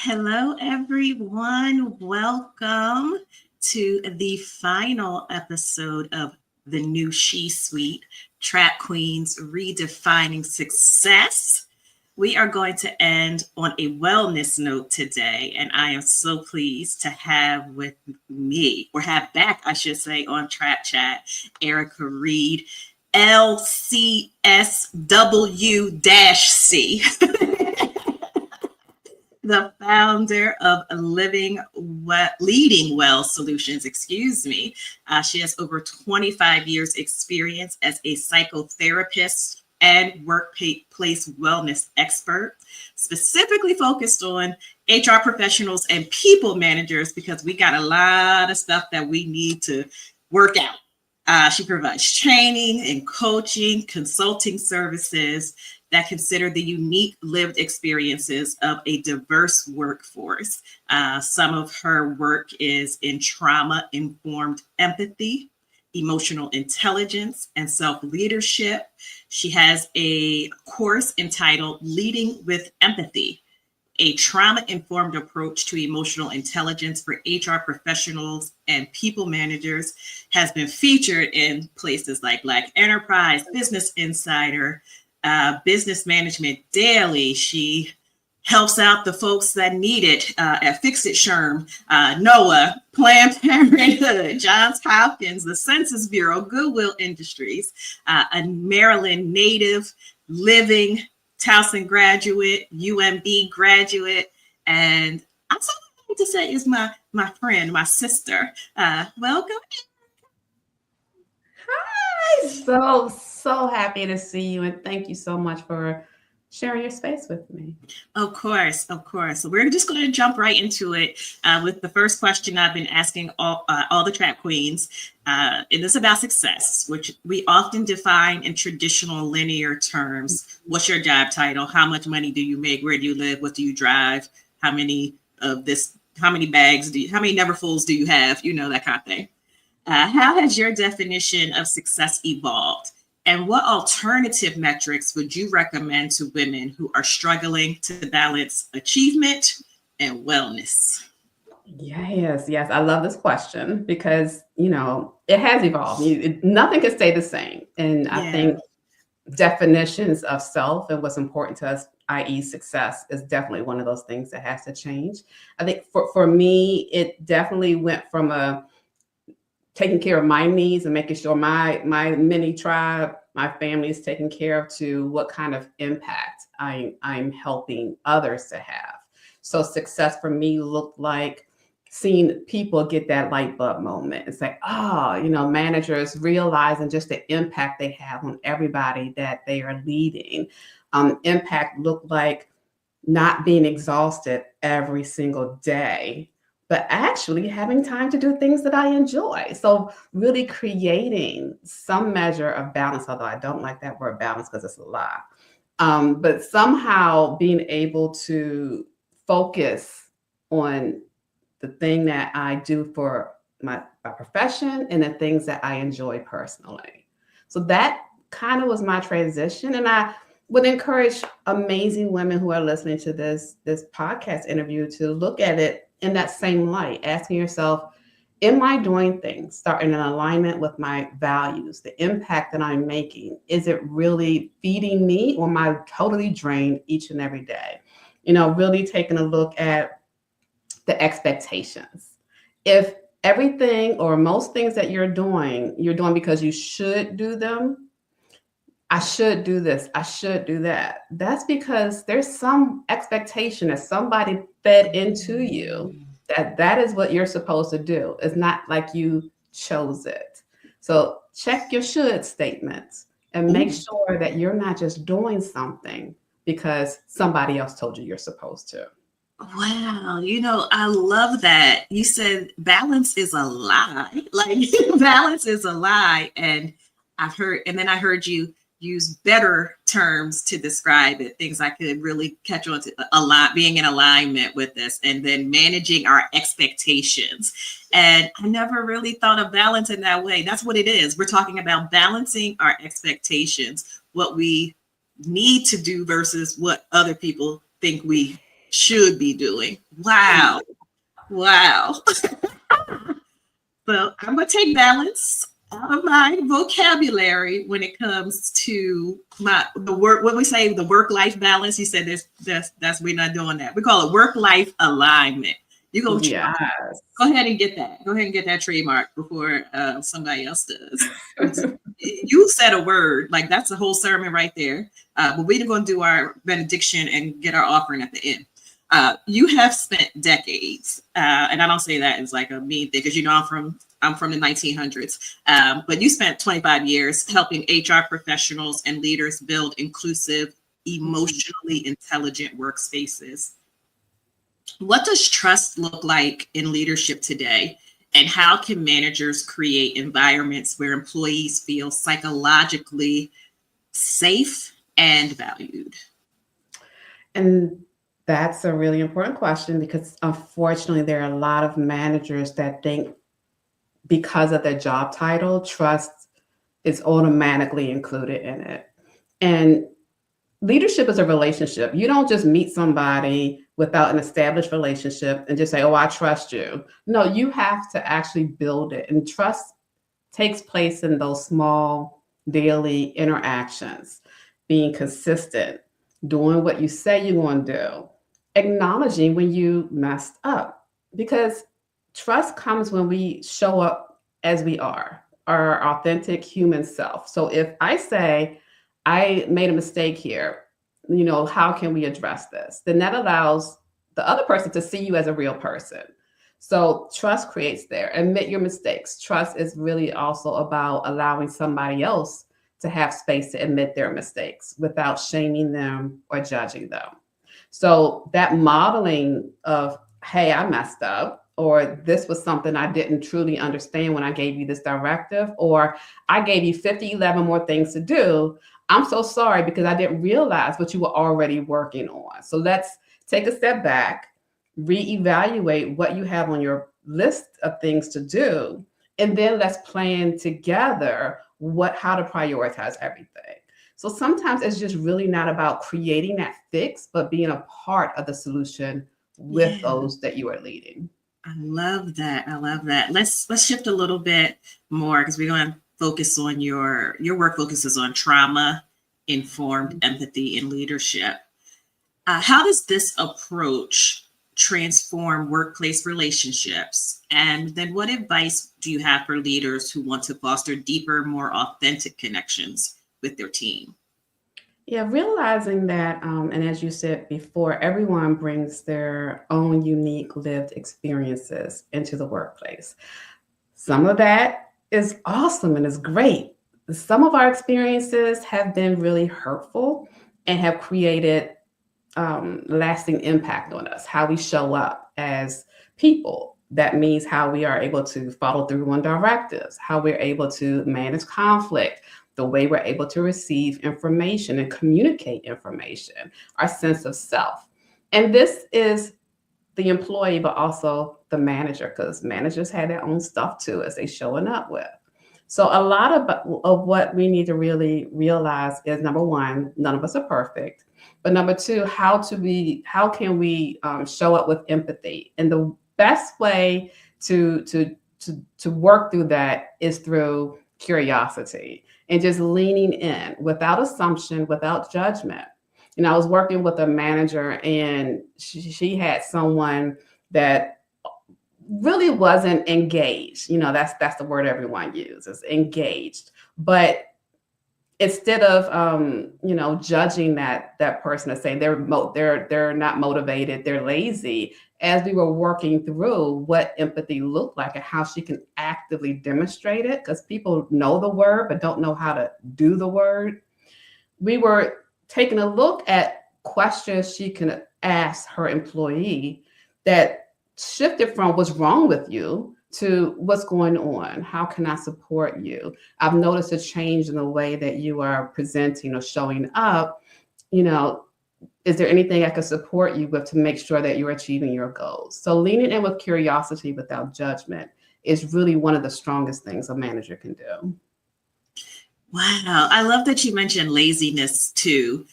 Hello, everyone. Welcome to the final episode of the new She Suite, Trap Queens Redefining Success. We are going to end on a wellness note today, and I am so pleased to have with me, or have back, I should say, on Trap Chat, Erica Reed, LCSW-C. The founder of Leading Well Solutions, excuse me. She has over 25 years experience as a psychotherapist and workplace wellness expert, specifically focused on HR professionals and people managers, because we got a lot of stuff that we need to work out. She provides training and coaching, consulting services that consider the unique lived experiences of a diverse workforce. Some of her work is in trauma-informed empathy, emotional intelligence, and self-leadership. She has a course entitled Leading with Empathy, a trauma-informed approach to emotional intelligence for HR professionals and people managers, has been featured in places like Black Enterprise, Business Insider, Business Management Daily. She helps out the folks that need it at Fix It SHRM, NOAA, Planned Parenthood, Johns Hopkins, the Census Bureau, Goodwill Industries, a Maryland native, living Towson graduate, UMB graduate, and I'm so happy to say is my friend, my sister. Welcome. Hi, so happy to see you, and thank you so much for sharing your space with me. Of course. So we're just going to jump right into it with the first question I've been asking all the Trap Queens. And it's about success, which we often define in traditional linear terms. What's your job title? How much money do you make? Where do you live? What do you drive? How many bags how many Neverfulls do you have? You know, that kind of thing. How has your definition of success evolved? And what alternative metrics would you recommend to women who are struggling to balance achievement and wellness? Yes. I love this question because, it has evolved. Nothing can stay the same. And I think definitions of self and what's important to us, i.e. success, is definitely one of those things that has to change. I think for me, it definitely went from taking care of my needs and making sure my mini tribe, my family is taken care of, to what kind of impact I'm helping others to have. So success for me looked like seeing people get that light bulb moment. It's like, managers realizing just the impact they have on everybody that they are leading. Impact looked like not being exhausted every single day, but actually having time to do things that I enjoy. So really creating some measure of balance, although I don't like that word balance because it's a lot. But somehow being able to focus on the thing that I do for my profession and the things that I enjoy personally. So that kind of was my transition. And I would encourage amazing women who are listening to this podcast interview to look at it in that same light, asking yourself, am I doing things starting in alignment with my values, the impact that I'm making? Is it really feeding me, or am I totally drained each and every day? Really taking a look at the expectations. If everything or most things that you're doing because you should do them, I should do this, I should do that. That's because there's some expectation that somebody fed into you that is what you're supposed to do. It's not like you chose it. So check your should statements and make sure that you're not just doing something because somebody else told you you're supposed to. Wow. I love that. You said balance is a lie. Like balance is a lie. And I heard you use better terms to describe it, things I could really catch on to, a lot, being in alignment with this, and then managing our expectations. And I never really thought of balance in that way. That's what it is. We're talking about balancing our expectations, what we need to do versus what other people think we should be doing. Wow. Wow. So I'm going to take balance out of my vocabulary when it comes to the work. What we say, the work-life balance. You said that's we're not doing that. We call it work-life alignment. You go go ahead and get that. Go ahead and get that trademark before somebody else does. You said a word, like that's a whole sermon right there. But we're going to do our benediction and get our offering at the end. You have spent decades, and I don't say that as like a mean thing, because I'm from the 1900s, but you spent 25 years helping HR professionals and leaders build inclusive, emotionally intelligent workspaces. What does trust look like in leadership today? And how can managers create environments where employees feel psychologically safe and valued? And that's a really important question, because unfortunately, there are a lot of managers that think because of their job title, trust is automatically included in it. And leadership is a relationship. You don't just meet somebody without an established relationship and just say, oh, I trust you. No, you have to actually build it. And trust takes place in those small daily interactions, being consistent, doing what you say you're going to do, acknowledging when you messed up. Because trust comes when we show up as we are, our authentic human self. So if I say, I made a mistake here, how can we address this? Then that allows the other person to see you as a real person. So trust creates there. Admit your mistakes. Trust is really also about allowing somebody else to have space to admit their mistakes without shaming them or judging them. So that modeling of, hey, I messed up, or this was something I didn't truly understand when I gave you this directive, or I gave you 11 more things to do. I'm so sorry because I didn't realize what you were already working on. So let's take a step back, reevaluate what you have on your list of things to do, and then let's plan together how to prioritize everything. So sometimes it's just really not about creating that fix, but being a part of the solution with those that you are leading. I love that. I love that. Let's shift a little bit more, because we're going to focus on your work focuses on trauma informed empathy in leadership. How does this approach transform workplace relationships? And then what advice do you have for leaders who want to foster deeper, more authentic connections with their team? Yeah, realizing that, and as you said before, everyone brings their own unique lived experiences into the workplace. Some of that is awesome and is great. Some of our experiences have been really hurtful and have created lasting impact on us, how we show up as people. That means how we are able to follow through on directives, how we're able to manage conflict, the way we're able to receive information and communicate information, our sense of self. And this is the employee, but also the manager, because managers have their own stuff too as they showing up with. So a lot of what we need to really realize is, number one, none of us are perfect. But number two, how can we show up with empathy? And the best way to work through that is through curiosity and just leaning in without assumption, without judgment. I was working with a manager, and she had someone that really wasn't engaged. That's the word everyone uses, engaged. But instead of judging that person and saying they're not motivated, they're lazy, as we were working through what empathy looked like and how she can actively demonstrate it, because people know the word but don't know how to do the word, we were taking a look at questions she can ask her employee that shifted from what's wrong with you to what's going on. How can I support you? I've noticed a change in the way that you are presenting or showing up. Is there anything I can support you with to make sure that you're achieving your goals? So leaning in with curiosity without judgment is really one of the strongest things a manager can do. Wow. I love that you mentioned laziness too,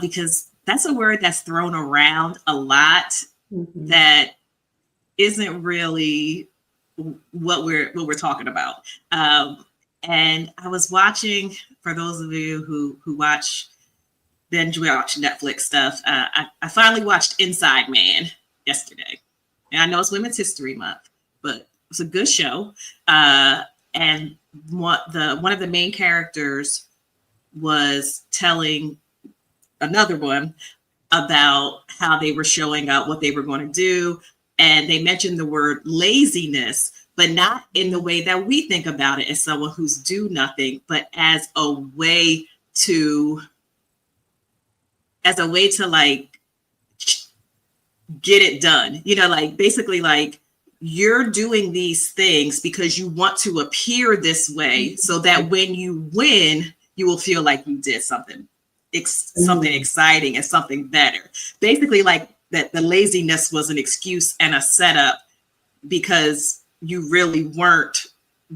because that's a word that's thrown around a lot that isn't really what we're talking about. And I was watching, for those of you who watch binge watch Netflix stuff, I finally watched Inside Man yesterday. And I know it's Women's History Month, but it's a good show. And one of the main characters was telling another one about how they were showing up, what they were going to do. And they mentioned the word laziness, but not in the way that we think about it as someone who's do nothing, but as a way to like get it done. You know, like basically like you're doing these things because you want to appear this way so that when you win, you will feel like you did something exciting and something better. Basically like that the laziness was an excuse and a setup because you really weren't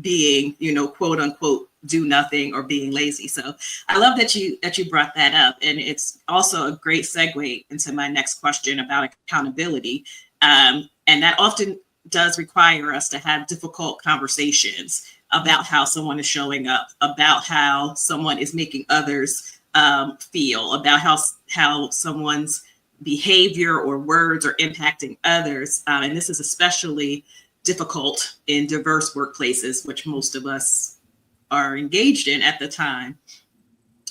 being, you know, quote unquote, do nothing or being lazy. So I love that you brought that up. And it's also a great segue into my next question about accountability. And that often does require us to have difficult conversations about how someone is showing up, about how someone is making others feel, about how someone's behavior or words are impacting others. And this is especially difficult in diverse workplaces, which most of us are engaged in at the time.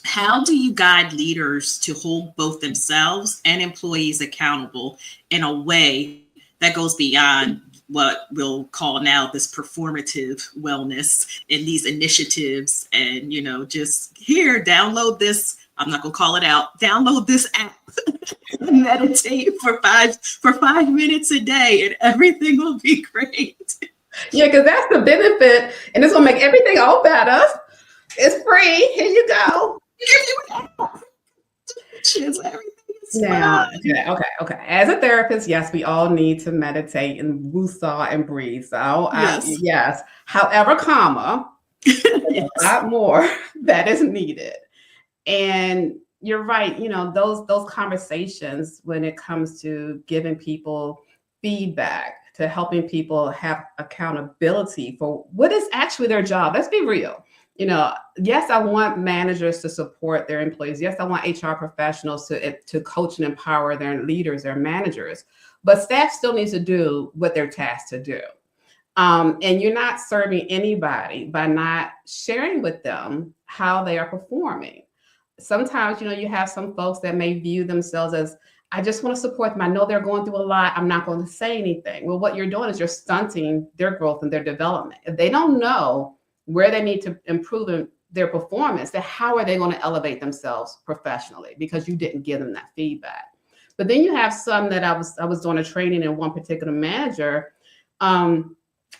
How do you guide leaders to hold both themselves and employees accountable in a way that goes beyond what we'll call now this performative wellness and these initiatives and, you know, just here, download this, I'm not gonna call it out, download this app and meditate for five minutes a day and everything will be great. Yeah, because that's the benefit, and it's gonna make everything all better. It's free. Here you go. Now, okay. As a therapist, yes, we all need to meditate and woosah and breathe. So, yes. However, yes. A lot more that is needed. And you're right. You know, those conversations when it comes to giving people feedback, to helping people have accountability for what is actually their job. Let's be real. You know, yes, I want managers to support their employees. Yes, I want HR professionals to coach and empower their leaders, their managers. But staff still needs to do what they're tasked to do. And you're not serving anybody by not sharing with them how they are performing. Sometimes, you know, you have some folks that may view themselves as, I just want to support them. I know they're going through a lot. I'm not going to say anything. Well, what you're doing is you're stunting their growth and their development. If they don't know where they need to improve in their performance, then how are they going to elevate themselves professionally? Because you didn't give them that feedback. But then you have some that I was doing a training in one particular manager.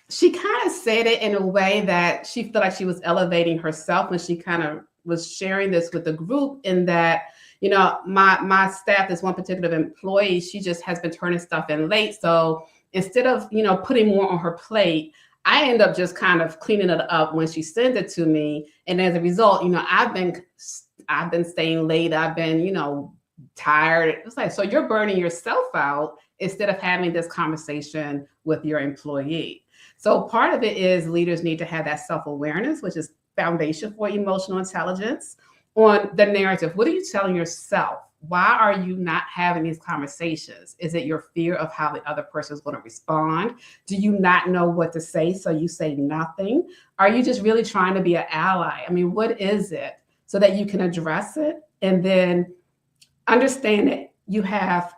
She kind of said it in a way that she felt like she was elevating herself when she kind of was sharing this with the group, in that, you know, my staff, this one particular employee, she just has been turning stuff in late. So instead of, you know, putting more on her plate, I end up just kind of cleaning it up when she sends it to me. And as a result, you know, I've been staying late. I've been, you know, tired. It's like, so you're burning yourself out instead of having this conversation with your employee. So part of it is leaders need to have that self-awareness, which is foundation for emotional intelligence, on the narrative. What are you telling yourself? Why are you not having these conversations? Is it your fear of how the other person is going to respond? Do you not know what to say, so you say nothing? Are you just really trying to be an ally? I mean, what is it, so that you can address it and then understand that you have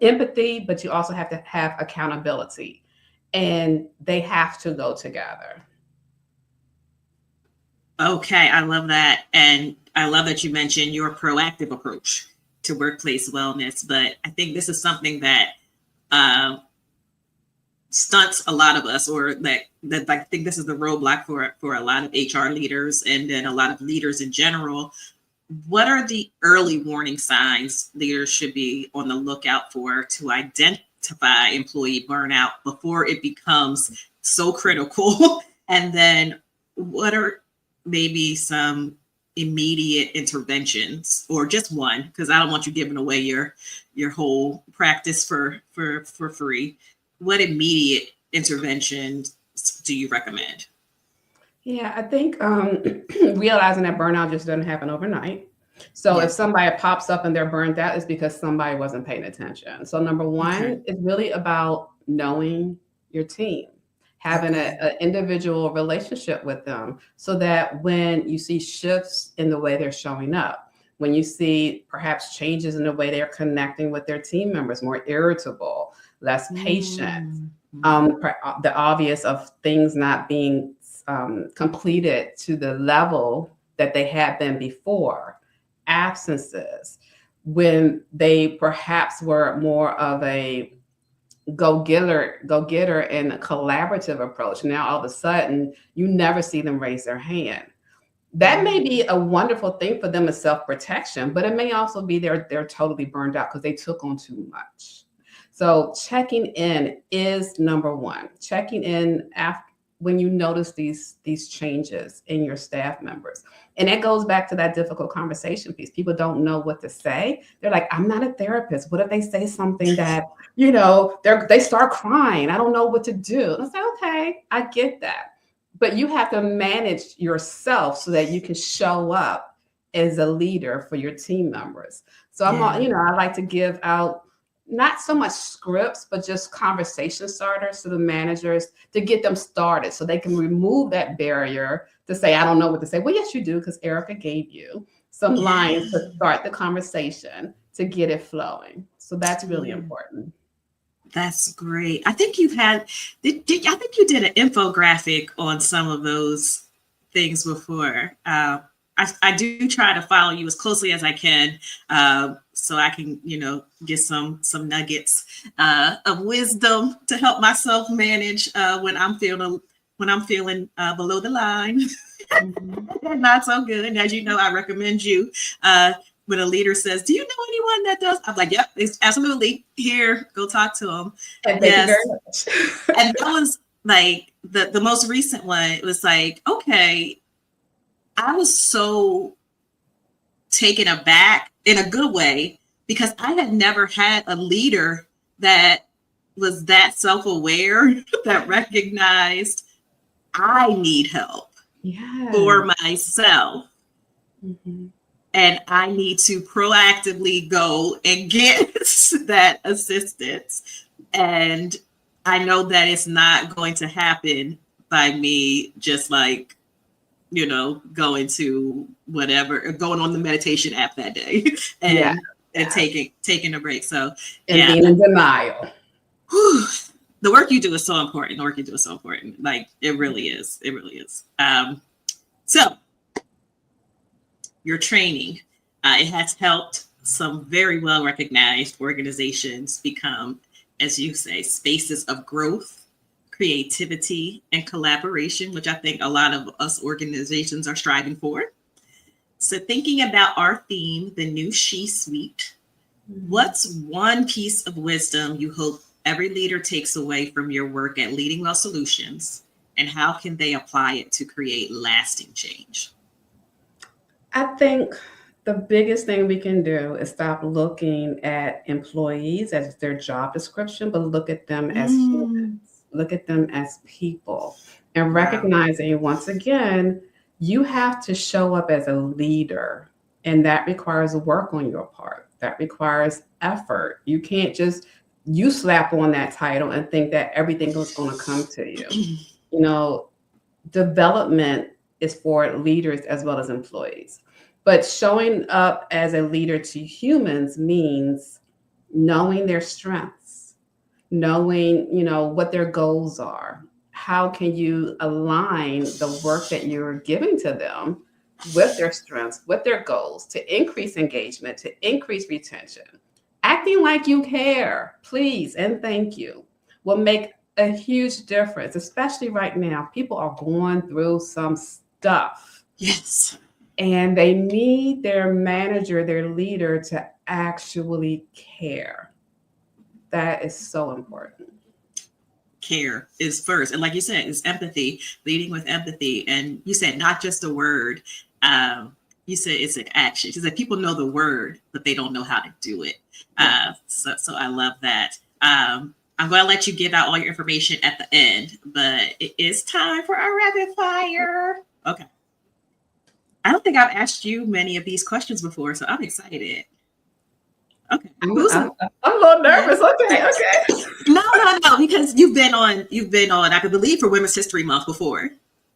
empathy, but you also have to have accountability, and they have to go together. Okay, I love that. And I love that you mentioned your proactive approach to workplace wellness. But I think this is something that stunts a lot of us, or that I think this is the roadblock for a lot of HR leaders and then a lot of leaders in general. What are the early warning signs leaders should be on the lookout for to identify employee burnout before it becomes so critical? And then what are maybe some immediate interventions, or just one, because I don't want you giving away your whole practice for free. What immediate interventions do you recommend? Yeah, I think realizing that burnout just doesn't happen overnight. So if Yeah. somebody pops up and they're burned out, it's because somebody wasn't paying attention. So number Okay. one is really about knowing your team, having Okay. an individual relationship with them, so that when you see shifts in the way they're showing up, when you see perhaps changes in the way they're connecting with their team members, more irritable, less patient, Mm. the obvious of things not being completed to the level that they had been before, absences, when they perhaps were more of a go getter and a collaborative approach. Now all of a sudden you never see them raise their hand. That may be a wonderful thing for them as self-protection, but it may also be they're totally burned out because they took on too much. So checking in is number one. Checking in after when you notice these changes in your staff members. And it goes back to that difficult conversation piece. People don't know what to say. They're like, I'm not a therapist. What if they say something that, they start crying? I don't know what to do. And I say, okay, I get that. But you have to manage yourself so that you can show up as a leader for your team members. So Yeah. I like to give out not so much scripts, but just conversation starters to the managers to get them started so they can remove that barrier to say, I don't know what to say. Well, yes, you do, because Erica gave you some lines to start the conversation to get it flowing. So that's really Yeah. important. That's great. I think I think you did an infographic on some of those things before. I do try to follow you as closely as I can, so I can, get some nuggets of wisdom to help myself manage when I'm feeling below the line. Mhm. Not so good. And as you know, I recommend you. When a leader says, "Do you know anyone that does?" I'm like, "Yep, it's absolutely here. Go talk to them." And thank you Yes, very much. and that was like the most recent one. It was like, okay, I was so taken aback in a good way because I had never had a leader that was that self-aware that recognized I need help Yeah. for myself. Mhm. And I need to proactively go and get that assistance. And I know that it's not going to happen by me just like, going to whatever, going on the meditation app that day Yeah. and taking a break. So And yeah, being in denial. the work you do is so important. The work you do is so important. Like it really is. It really is. So your training. It has helped some very well recognized organizations become, as you say, spaces of growth, creativity, and collaboration, which I think a lot of us organizations are striving for. So, thinking about our theme, the new She Suite, Mhm. what's one piece of wisdom you hope every leader takes away from your work at Leading Well Solutions, and how can they apply it to create lasting change? I think the biggest thing we can do is stop looking at employees as their job description, but look at them as Mm, humans, look at them as people, and wow. recognizing once again, you have to show up as a leader, and that requires work on your part. That requires effort. You can't just you slap on that title and think that everything is going to come to you. You know, development is for leaders as well as employees. But showing up as a leader to humans means knowing their strengths, knowing, what their goals are. How can you align the work that you're giving to them with their strengths, with their goals to increase engagement, to increase retention? Acting like you care, please, and thank you, will make a huge difference, especially right now. People are going through some stuff Yes. and they need their manager, their leader to actually care. That is so important. Care is first. And like you said, it's empathy, leading with empathy. And you said not just a word. Um, You said it's an action. She said people know the word, but they don't know how to do it. So I love that. I'm going to let you give out all your information at the end, but it is time for our rapid fire. Okay. I don't think I've asked you many of these questions before, so I'm excited. Okay. I'm a little nervous. Okay. No, because you've been on, I could believe, for Women's History Month before.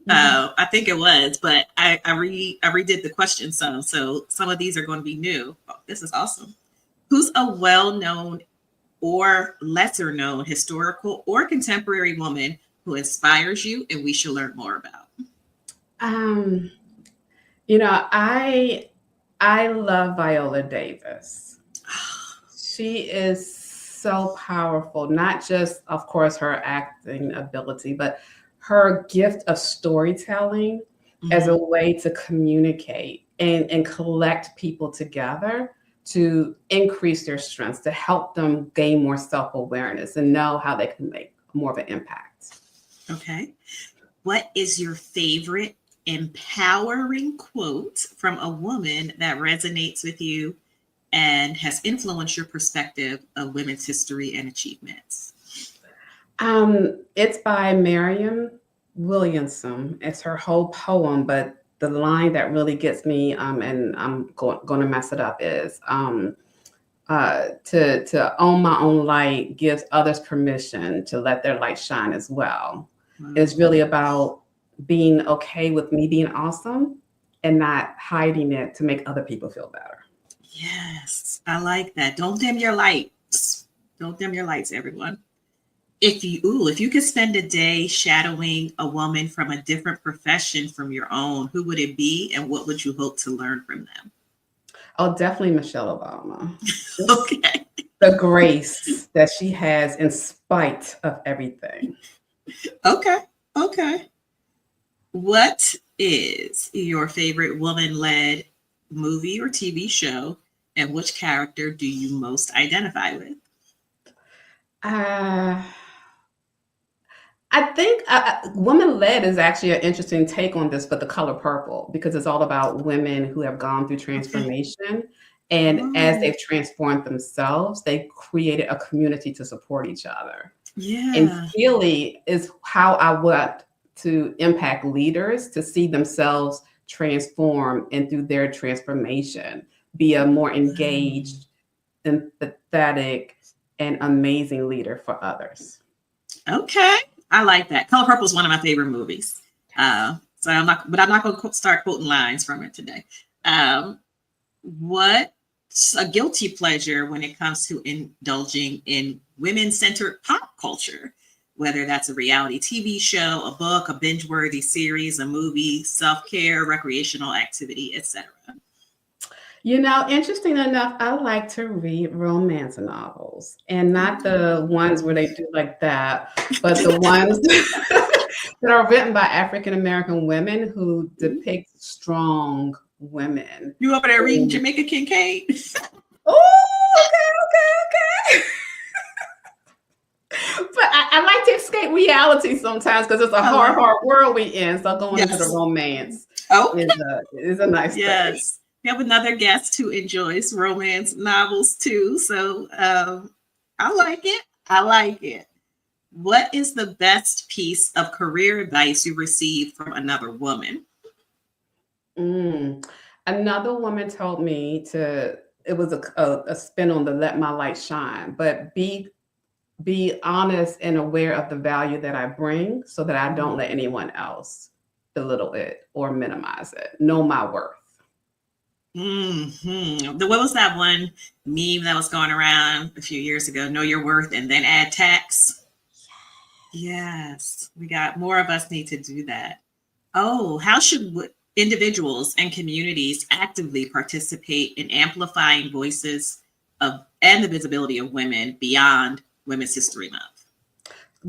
I think it was, but I redid the questions some, so some of these are going to be new. Oh, this is awesome. Who's a well-known or lesser-known historical or contemporary woman who inspires you and we should learn more about? I love Viola Davis. She is so powerful, not just, of course, her acting ability, but her gift of storytelling as a way to communicate and collect people together to increase their strengths, to help them gain more self-awareness and know how they can make more of an impact. Okay. What is your favorite empowering quote from a woman that resonates with you and has influenced your perspective of women's history and achievements? It's by Marianne Williamson. It's her whole poem, but the line that really gets me, and I'm going to mess it up, is to own my own light gives others permission to let their light shine as well. It's really about being okay with me being awesome and not hiding it to make other people feel better. Yes, I like that. Don't dim your lights. Don't dim your lights, everyone. If you could spend a day shadowing a woman from a different profession from your own, who would it be and what would you hope to learn from them? Oh, definitely Michelle Obama. Okay. The grace that she has in spite of everything. Okay. What is your favorite woman-led movie or TV show, and which character do you most identify with? I think woman-led is actually an interesting take on this, but The Color Purple, because it's all about women who have gone through transformation. And as they've transformed themselves, they created a community to support each other. Yeah. And really is how I want to impact leaders to see themselves transform and through their transformation, be a more engaged, empathetic, and amazing leader for others. Okay. I like that. Color Purple is one of my favorite movies. So I'm not going to start quoting lines from it today. What's a guilty pleasure when it comes to indulging in women-centered pop culture? Whether that's a reality TV show, a book, a binge-worthy series, a movie, self-care, recreational activity, etc. Interesting enough, I like to read romance novels, and not the ones where they do like that, but the ones that are written by African-American women who depict strong women. You over there reading Jamaica Kincaid? Oh, okay. But I like to escape reality sometimes because it's a hard world we in. So going into the romance is a nice thing. Yes. We have another guest who enjoys romance novels too. So I like it. What is the best piece of career advice you received from another woman? Another woman told me it was a spin on the let my light shine, but be honest and aware of the value that I bring so that I don't let anyone else belittle it or minimize it. Know my worth. What was that one meme that was going around a few years ago? Know your worth and then add tax. Yes, we got more of us need to do that. Oh, how should individuals and communities actively participate in amplifying voices and the visibility of women beyond Women's History Month?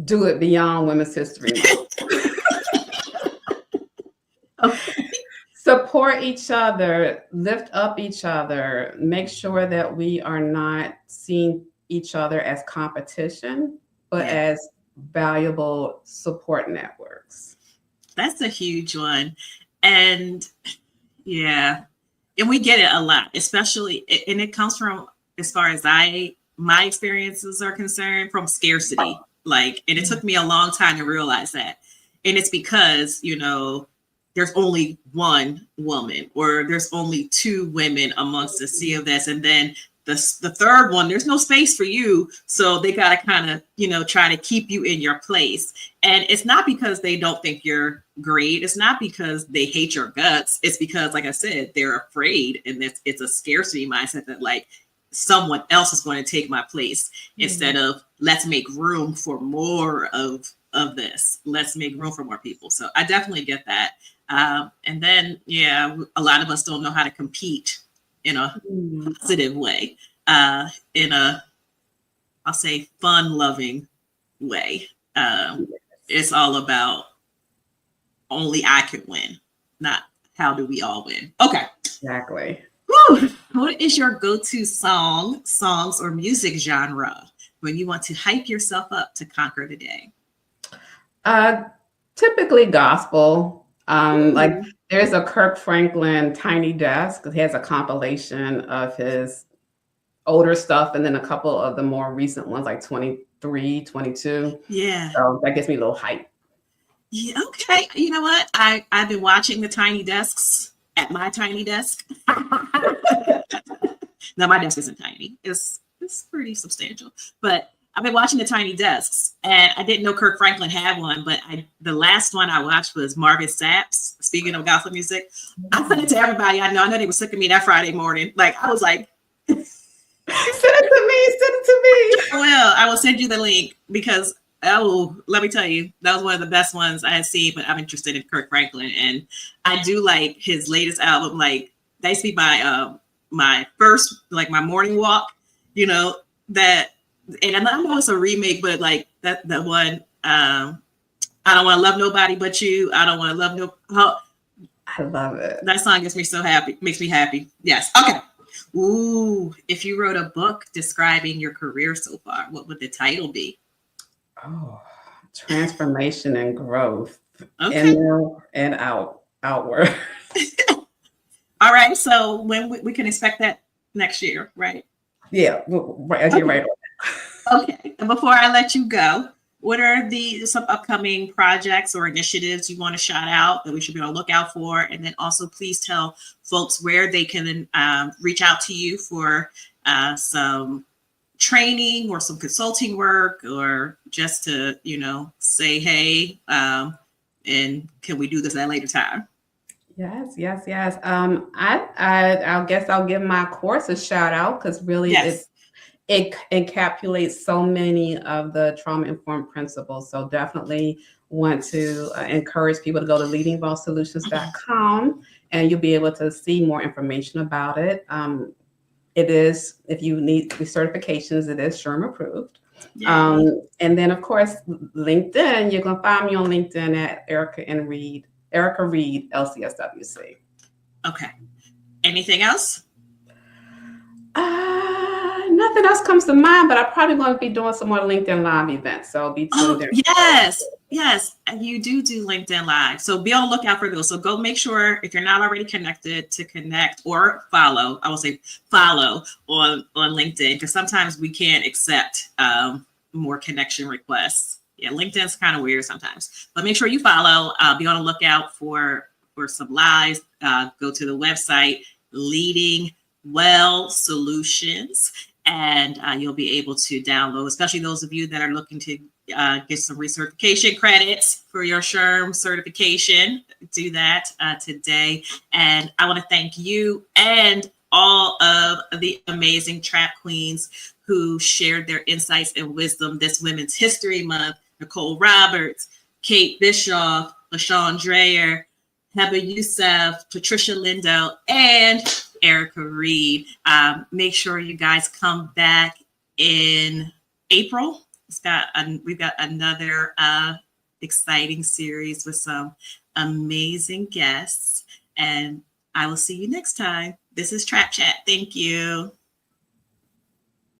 Do it beyond Women's History Month. Okay. Support each other, lift up each other, make sure that we are not seeing each other as competition, but as valuable support networks. That's a huge one. And and we get it a lot, especially, and it comes from, as far as my experiences are concerned, from scarcity. Like, and it took me a long time to realize that. And it's because, there's only one woman, or there's only two women amongst a sea of this. And then the third one, there's no space for you. So they got to kind of, try to keep you in your place. And it's not because they don't think you're great. It's not because they hate your guts. It's because, like I said, they're afraid. And it's a scarcity mindset that, like, someone else is going to take my place, instead of let's make room for more of this. Let's make room for more people. So I definitely get that. And then, a lot of us don't know how to compete in a positive way, in a, I'll say, fun-loving way. It's all about only I can win, not how do we all win. Okay. Exactly. Whew. What is your go-to songs, or music genre when you want to hype yourself up to conquer the day? Typically gospel. Like, there's a Kirk Franklin Tiny Desk. He has a compilation of his older stuff, and then a couple of the more recent ones, like 23, 22. Yeah. So that gets me a little hype. Yeah, okay. You know what? I've been watching the Tiny Desks at my tiny desk. Now, my desk isn't tiny. It's pretty substantial. But I've been watching the Tiny Desks, and I didn't know Kirk Franklin had one, but the last one I watched was Marvin Sapp's. Speaking of gospel music, I sent it to everybody I know. I know they were sick of me that Friday morning. Like, I was like, send it to me. Well, I will send you the link, because, let me tell you, that was one of the best ones I had seen, but I'm interested in Kirk Franklin. And I do like his latest album. Like, that used to be my first, like, my morning walk, that. And I know it's a remake, but like that one, I don't want to love nobody but you. I don't want to love no. I love it. That song gets me so happy. Makes me happy. Yes. Okay. Ooh, if you wrote a book describing your career so far, what would the title be? Oh, transformation and growth. Okay. Inner and outward. All right. So when we can expect that next year, right? Yeah. Right. You're right. Okay. And before I let you go, what are some upcoming projects or initiatives you want to shout out that we should be on the lookout for? And then also, please tell folks where they can reach out to you for some training or some consulting work, or just to, say, hey, and can we do this at a later time? Yes. I guess I'll give my course a shout out, because really it encapsulates so many of the trauma-informed principles. So definitely want to encourage people to go to leadingwellsolutions.com, and you'll be able to see more information about it. It is, if you need the certifications, it is SHRM approved. And then, of course, LinkedIn, you can find me on LinkedIn at Erica Reed, LCSW-C. Okay. Anything else? Nothing else comes to mind, but I'm probably going to be doing some more LinkedIn Live events. So be tuned there. Yes. And you do LinkedIn Live. So be on the lookout for those. So go make sure, if you're not already connected, to connect or follow. I will say follow on LinkedIn, because sometimes we can't accept more connection requests. Yeah, LinkedIn's kind of weird sometimes. But make sure you follow. Be on the lookout for some lives. Go to the website, Leading Well Solutions, and you'll be able to download, especially those of you that are looking to get some recertification credits for your SHRM certification. Do that today. And I want to thank you and all of the amazing trap queens who shared their insights and wisdom this Women's History Month. Nicole Roberts, Kate Bischoff, LaShawn Dreyer, Heba Youssef, Patricia Lindo, and Erica Reed. Make sure you guys come back in April. We've got another exciting series with some amazing guests, and I will see you next time. This is Trap Chat. Thank you.